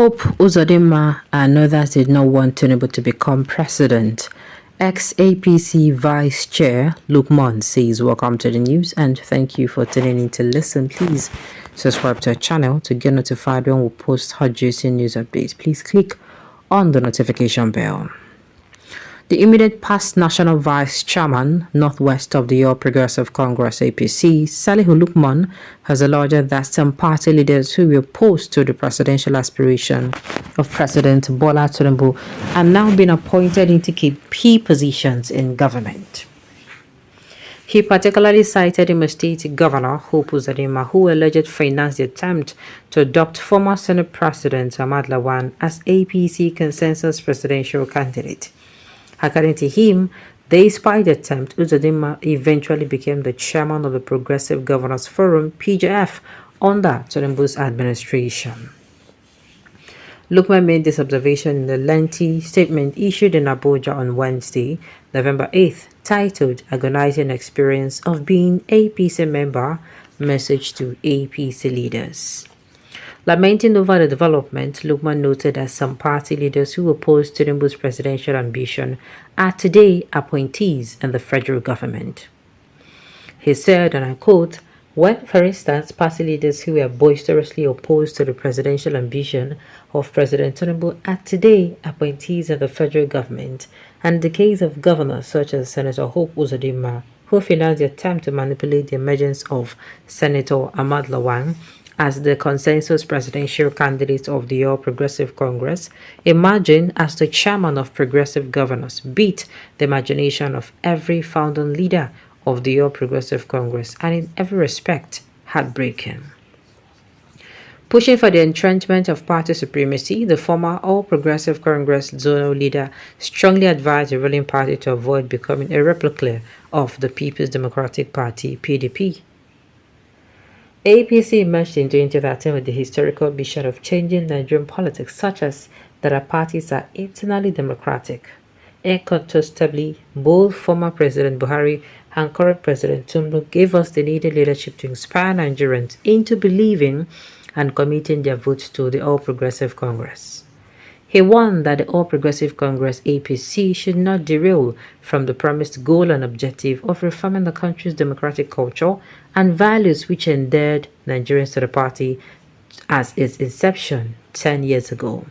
Hope Uzodinma and others did not want Tinubu to become president. Ex-APC Vice Chair Lukman says, welcome to the news and thank you for tuning in to listen. Please subscribe to our channel to get notified when we post hot juicy news updates. Please click on the notification bell. The immediate past National Vice Chairman, Northwest of the All Progressive Congress APC, Salihu Lukman, has alleged that some party leaders who were opposed to the presidential aspiration of President Bola Tinubu are now being appointed into key positions in government. He particularly cited Imo State Governor Hope Uzodinma, who allegedly financed the attempt to adopt former Senate President Ahmad Lawan as APC consensus presidential candidate. According to him, despite the attempt, Uzodinma eventually became the chairman of the Progressive Governors Forum, PGF, under Tinubu's administration. Lukman made this observation in a lengthy statement issued in Abuja on Wednesday, November 8th, titled Agonizing Experience of Being APC Member, Message to APC Leaders. Lamenting over the development, Lukman noted that some party leaders who opposed Tinubu's presidential ambition are today appointees in the federal government. He said, and I quote, when, for instance, party leaders who were boisterously opposed to the presidential ambition of President Tinubu are today appointees in the federal government, and the case of governors such as Senator Hope Uzodinma, who financed the attempt to manipulate the emergence of Senator Ahmad Lawan as the consensus presidential candidate of the All Progressive Congress, emerging as the chairman of Progressive Governors, beat the imagination of every founding leader of the All Progressive Congress, and in every respect, heartbreaking. Pushing for the entrenchment of party supremacy, the former All Progressive Congress zonal leader strongly advised the ruling party to avoid becoming a replica of the People's Democratic Party, PDP. APC emerged in 2013 with the historical mission of changing Nigerian politics, such as that our parties are internally democratic. Incontestably, both former President Buhari and current President Tinubu gave us the needed leadership to inspire Nigerians into believing and committing their votes to the All Progressive Congress. He warned that the All Progressive Congress APC should not derail from the promised goal and objective of reforming the country's democratic culture and values which endeared Nigerians to the party as its inception 10 years ago.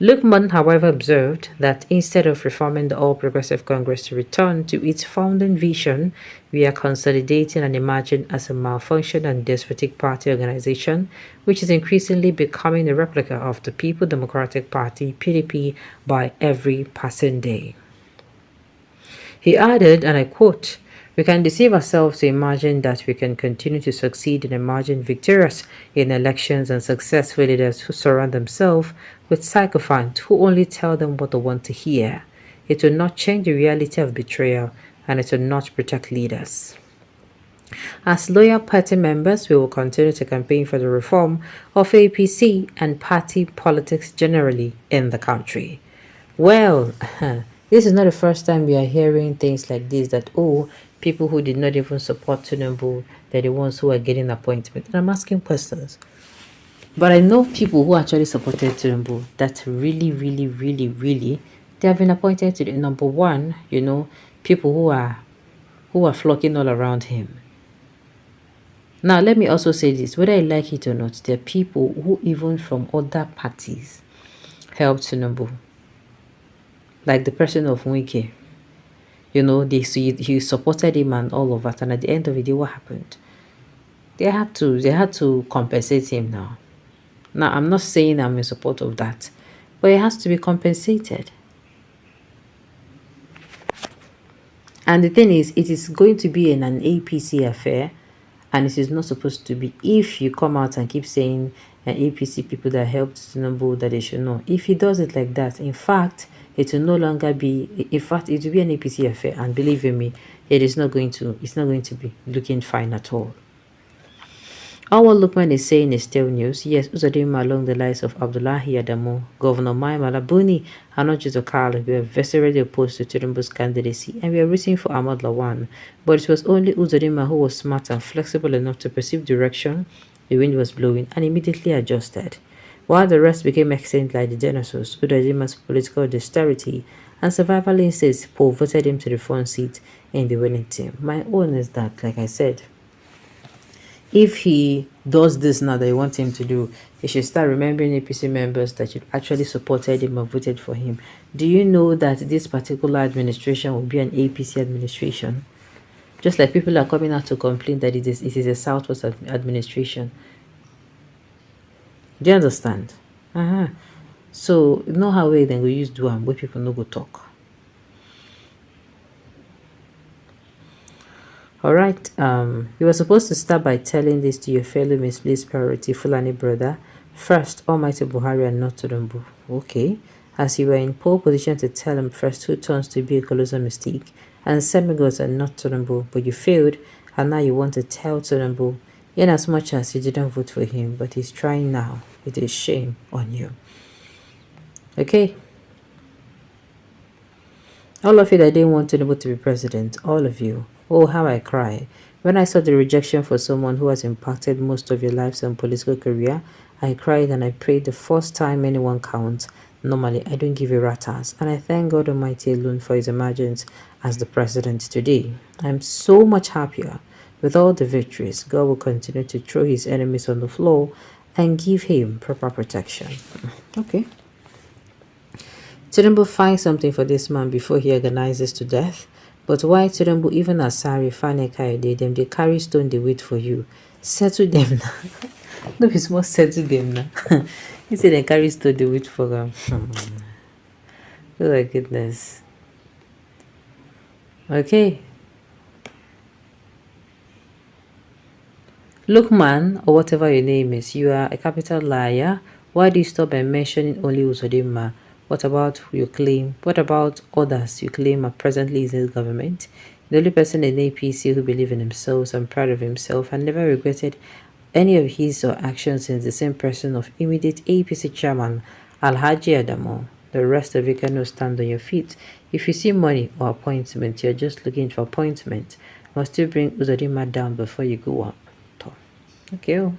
Lukman, however, observed that instead of reforming the All Progressive Congress to return to its founding vision, we are consolidating and emerging as a malfunctioned and despotic party organization, which is increasingly becoming a replica of the People's Democratic Party, PDP, by every passing day. He added, and I quote, we can deceive ourselves to imagine that we can continue to succeed in emerging victorious in elections and successful leaders who surround themselves with sycophants who only tell them what they want to hear. It will not change the reality of betrayal, and it will not protect leaders. As loyal party members, we will continue to campaign for the reform of APC and party politics generally in the country. Well, this is not the first time we are hearing things like this, that, oh, people who did not even support Tinubu, they're the ones who are getting appointment. And I'm asking questions. But I know people who actually supported Tinubu that really, they have been appointed to the number one, people who are flocking all around him. Now, let me also say this, whether I like it or not, there are people who even from other parties helped Tinubu. Like the person of Wike. He supported him and all of that, and at the end of the day, what happened? They had to compensate him now. Now, I'm not saying I'm in support of that, but it has to be compensated. And the thing is, it is going to be an APC affair, and it is not supposed to be. If you come out and keep saying APC people that helped Tinubu that they should know, if he does it like that, in fact, it will no longer be. In fact, it will be an APC affair, and believe me, it's not going to be looking fine at all. All what Lukman is saying is still news. Yes, Uzodinma along the lines of Abdullahi Adamu, Governor Mai Malabuni, and not just Okala, we were viscerally opposed to Tinubu's candidacy, and we are rooting for Ahmad Lawan. But it was only Uzodinma who was smart and flexible enough to perceive direction the wind was blowing and immediately adjusted. while the rest became extinct like the dinosaurs. Uzodinma's political dexterity and survival instincts voted him to the front seat in the winning team. My own is that, like I said, if he does this now that you want him to do, he should start remembering APC members that you actually supported him or voted for him. Do you know that this particular administration will be an APC administration? Just like people are coming out to complain that it is a Southwest administration. Do you understand? So, know how we then go use do and where people no go talk. Alright, you were supposed to start by telling this to your fellow misplaced priority Fulani brother. First, Almighty Buhari and not Tinubu. Okay. As you were in pole position to tell him first who turns to be a colossal mistake and semigods and not Tinubu, but you failed, and now you want to tell Tinubu, in as much as you didn't vote for him, but he's trying now. It is shame on you. Okay. All of you that didn't want Tinubu to be president, all of you. Oh, how I cry. When I saw the rejection for someone who has impacted most of your lives and political career, I cried and I prayed the first time anyone counts. Normally, I don't give a rat's, and I thank God Almighty alone for his emergence as the president today. I'm so much happier. With all the victories, God will continue to throw his enemies on the floor and give him proper protection. Okay. Tinubu finds something for this man before he organizes to death. But why Tinubu, even Asari, Fane Kayode, them they carry stone, they wait for you. Settle them now. No, it's more settle them now. You say they carry stone, they wait for them. Oh my goodness. Okay. Look, man, or whatever your name is, you are a capital liar. Why do you stop by mentioning only Uzodinma? What about your claim? What about others you claim are presently in the government? The only person in APC who believes in himself and proud of himself and never regretted any of his or actions is the same person of immediate APC chairman Alhaji Adamo. The rest of you cannot stand on your feet. If you see money or appointment, you're just looking for appointment. Must you bring Uzodinma down before you go up? Okay.